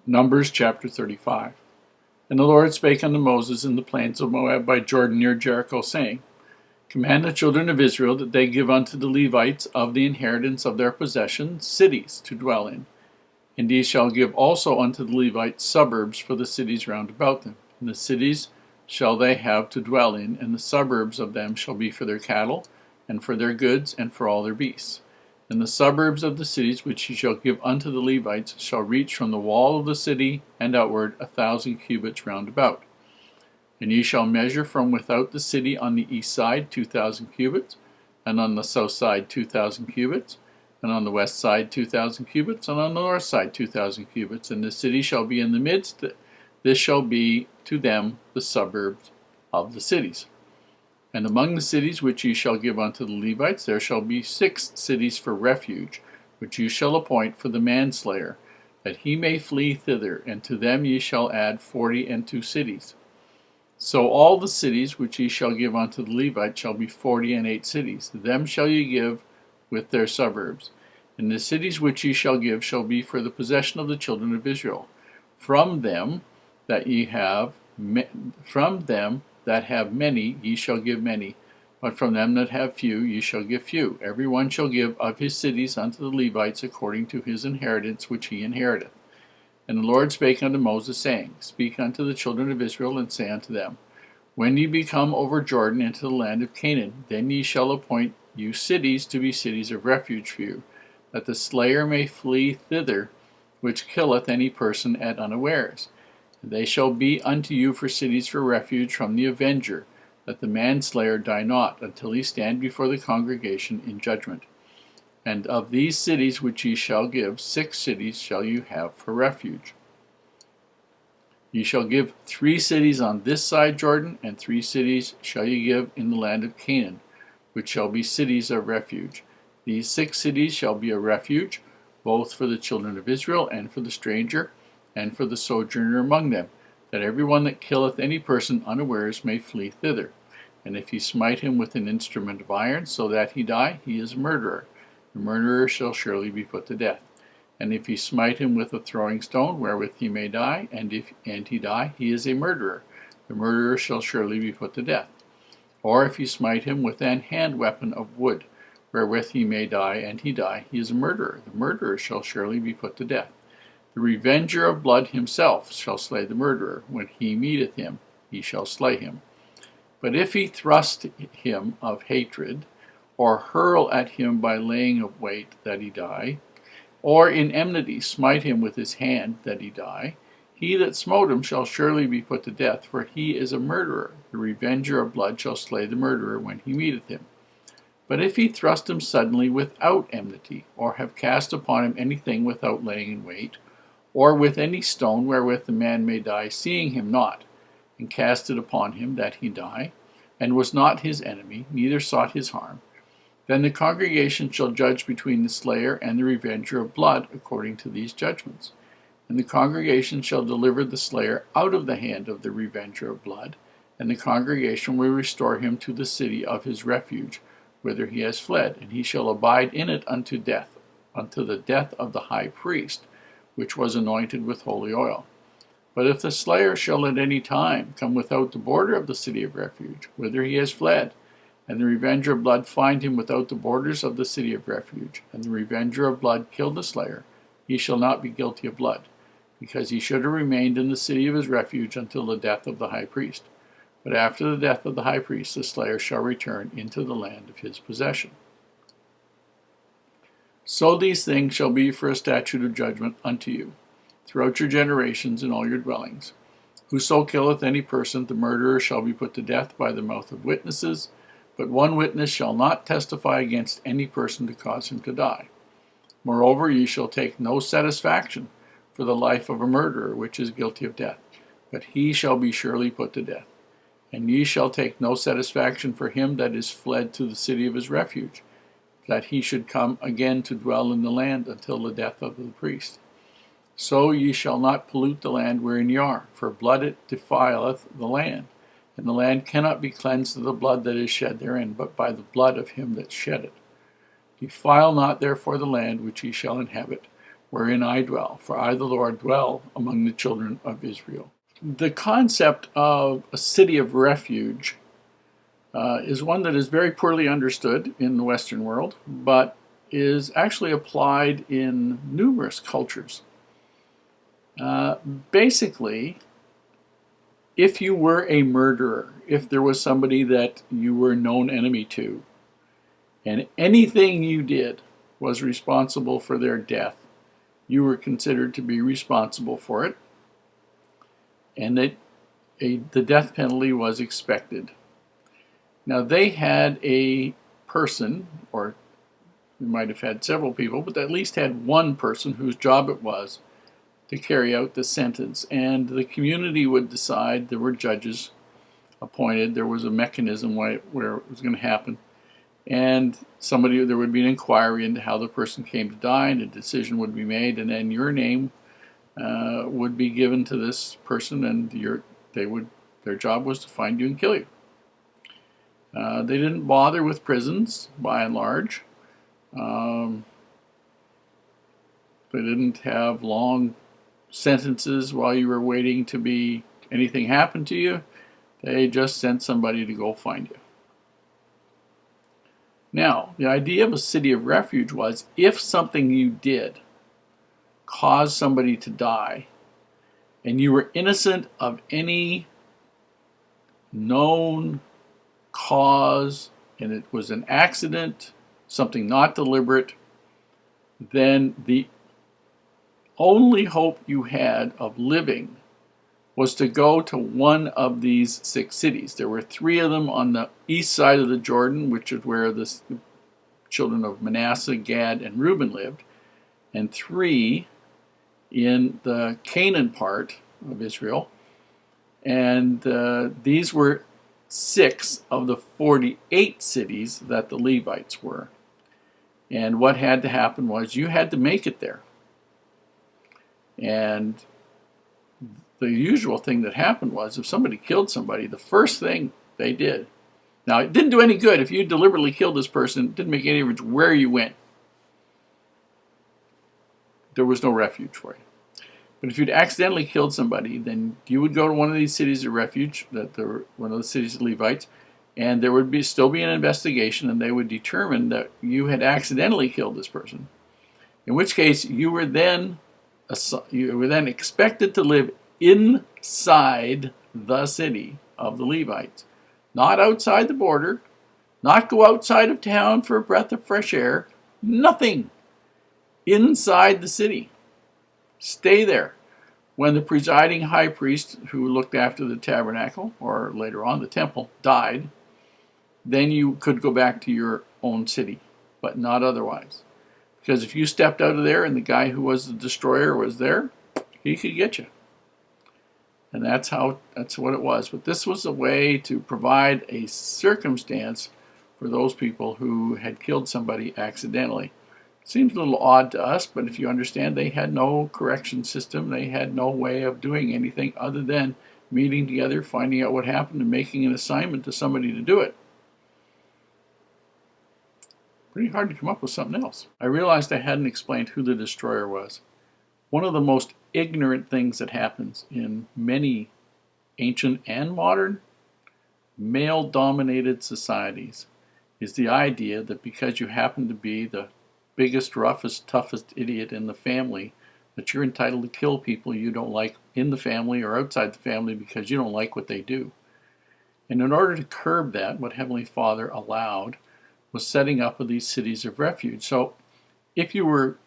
Numbers chapter 35. And the Lord spake unto Moses in the plains of Moab by Jordan near Jericho, saying, Command the children of Israel that they give unto the Levites of the inheritance of their possession cities to dwell in. And ye shall give also unto the Levites suburbs for the cities round about them. And the cities shall they have to dwell in, and the suburbs of them shall be for their cattle, and for their goods, and for all their beasts. And the suburbs of the cities which ye shall give unto the Levites shall reach from the wall of the city and outward 1,000 cubits round about. And ye shall measure from without the city on the east side 2,000 cubits, and on the south side 2,000 cubits, and on the west side 2,000 cubits, and on the north side 2,000 cubits. And the city shall be in the midst. This shall be to them the suburbs of the cities. And among the cities which ye shall give unto the Levites, there shall be 6 cities for refuge, which ye shall appoint for the manslayer, that he may flee thither, and to them ye shall add 42 cities. So all the cities which ye shall give unto the Levites shall be 48 cities. Them shall ye give with their suburbs. And the cities which ye shall give shall be for the possession of the children of Israel. From them that have many ye shall give many, but from them that have few ye shall give few. Every one shall give of his cities unto the Levites according to his inheritance which he inheriteth. And the Lord spake unto Moses, saying, Speak unto the children of Israel, and say unto them, When ye be come over Jordan into the land of Canaan, then ye shall appoint you cities to be cities of refuge for you, that the slayer may flee thither, which killeth any person at unawares. They shall be unto you for cities for refuge from the avenger, that the manslayer die not, until he stand before the congregation in judgment. And of these cities which ye shall give, 6 cities shall you have for refuge. Ye shall give 3 cities on this side Jordan, and 3 cities shall ye give in the land of Canaan, which shall be cities of refuge. These 6 cities shall be a refuge, both for the children of Israel, and for the stranger, and for the sojourner among them, that every one that killeth any person unawares may flee thither. And if he smite him with an instrument of iron, so that he die, he is a murderer. The murderer shall surely be put to death. And if he smite him with a throwing stone, wherewith he may die, and he die, he is a murderer. The murderer shall surely be put to death. Or if he smite him with an hand weapon of wood, wherewith he may die, and he die, he is a murderer. The murderer shall surely be put to death. The revenger of blood himself shall slay the murderer. When he meeteth him, he shall slay him. But if he thrust him of hatred, or hurl at him by laying of wait, that he die, or in enmity smite him with his hand, that he die, he that smote him shall surely be put to death, for he is a murderer. The revenger of blood shall slay the murderer when he meeteth him. But if he thrust him suddenly without enmity, or have cast upon him anything without laying in wait, or with any stone wherewith the man may die, seeing him not, and cast it upon him that he die, and was not his enemy, neither sought his harm, then the congregation shall judge between the slayer and the revenger of blood according to these judgments. And the congregation shall deliver the slayer out of the hand of the revenger of blood, and the congregation will restore him to the city of his refuge, whither he has fled, and he shall abide in it unto the death of the high priest, which was anointed with holy oil. But if the slayer shall at any time come without the border of the city of refuge, whither he has fled, and the revenger of blood find him without the borders of the city of refuge, and the revenger of blood kill the slayer, he shall not be guilty of blood, because he should have remained in the city of his refuge until the death of the high priest. But after the death of the high priest, the slayer shall return into the land of his possession. So these things shall be for a statute of judgment unto you, throughout your generations in all your dwellings. Whoso killeth any person, the murderer shall be put to death by the mouth of witnesses, but one witness shall not testify against any person to cause him to die. Moreover, ye shall take no satisfaction for the life of a murderer which is guilty of death, but he shall be surely put to death. And ye shall take no satisfaction for him that is fled to the city of his refuge, that he should come again to dwell in the land until the death of the priest. So ye shall not pollute the land wherein ye are, for blood it defileth the land, and the land cannot be cleansed of the blood that is shed therein, but by the blood of him that shed it. Defile not therefore the land which ye shall inhabit, wherein I dwell, for I, the Lord, dwell among the children of Israel. The concept of a city of refuge is one that is very poorly understood in the Western world, but is actually applied in numerous cultures. Basically, if you were a murderer, if there was somebody that you were a known enemy to, and anything you did was responsible for their death, you were considered to be responsible for it, and that the death penalty was expected. Now, they had a person, or we might have had several people, but they at least had one person whose job it was to carry out the sentence. And the community would decide. There were judges appointed. There was a mechanism where it was going to happen. And there would be an inquiry into how the person came to die, and a decision would be made, and then your name would be given to this person, and their job was to find you and kill you. They didn't bother with prisons, by and large. They didn't have long sentences while you were waiting to be anything happened to you. They just sent somebody to go find you. Now, the idea of a city of refuge was if something you did caused somebody to die, and you were innocent of any known cause, and it was an accident, something not deliberate, then the only hope you had of living was to go to one of these 6 cities. There were 3 of them on the east side of the Jordan, which is where the children of Manasseh, Gad, and Reuben lived, and 3 in the Canaan part of Israel. And these were 6 of the 48 cities that the Levites were. And what had to happen was you had to make it there. And the usual thing that happened was if somebody killed somebody, the first thing they did, now it didn't do any good if you deliberately killed this person, it didn't make any difference where you went. There was no refuge for you. But if you'd accidentally killed somebody, then you would go to one of these cities of refuge, one of the cities of Levites, and there would still be an investigation, and they would determine that you had accidentally killed this person. In which case, you were then expected to live inside the city of the Levites, not outside the border, not go outside of town for a breath of fresh air, nothing. Inside the city. Stay there. When the presiding high priest who looked after the tabernacle, or later on the temple, died, then you could go back to your own city, but not otherwise. Because if you stepped out of there and the guy who was the destroyer was there, he could get you. And that's what it was. But this was a way to provide a circumstance for those people who had killed somebody accidentally. Seems a little odd to us, but if you understand, they had no correction system. They had no way of doing anything other than meeting together, finding out what happened, and making an assignment to somebody to do it. Pretty hard to come up with something else. I realized I hadn't explained who the destroyer was. One of the most ignorant things that happens in many ancient and modern male-dominated societies is the idea that because you happen to be the biggest, roughest, toughest idiot in the family, that you're entitled to kill people you don't like in the family or outside the family because you don't like what they do. And in order to curb that, what Heavenly Father allowed was setting up of these cities of refuge. So if you were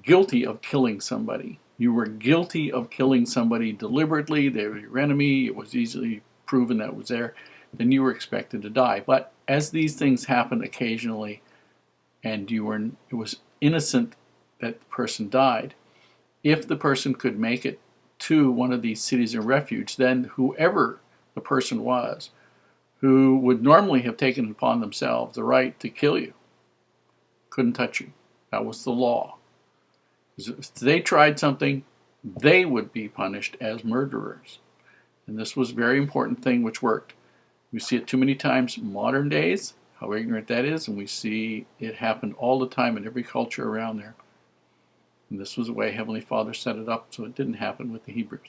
guilty of killing somebody, you were guilty of killing somebody deliberately, they were your enemy, it was easily proven that was there, then you were expected to die. But as these things happened occasionally, and it was innocent that the person died, if the person could make it to one of these cities of refuge, then whoever the person was, who would normally have taken upon themselves the right to kill you, couldn't touch you. That was the law. If they tried something, they would be punished as murderers. And this was a very important thing which worked. We see it too many times in modern days, how ignorant that is, and we see it happen all the time in every culture around there. And this was the way Heavenly Father set it up, so it didn't happen with the Hebrews.